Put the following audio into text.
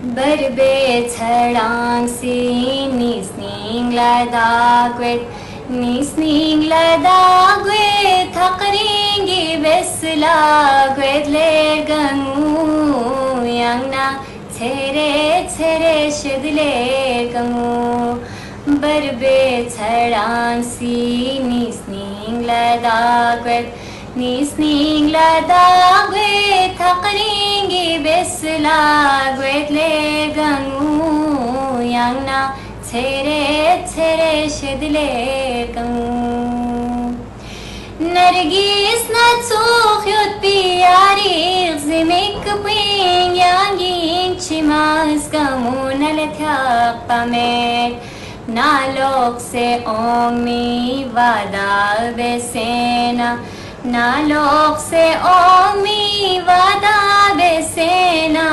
Berbe si nisning la dagwet nisning la dagwet hakringi besla gwet le gangu yang na tere tere shedle gangu berbe si nisning la dagwet nisning la dagwet hakringi besla gwet le gangu yang na tere tere shedle gangu Nergis na tsuchyot piyari zimik ping yang yin chimas gamu naletyak pamek Nalok se omi vada besena Nalok se omi vada besena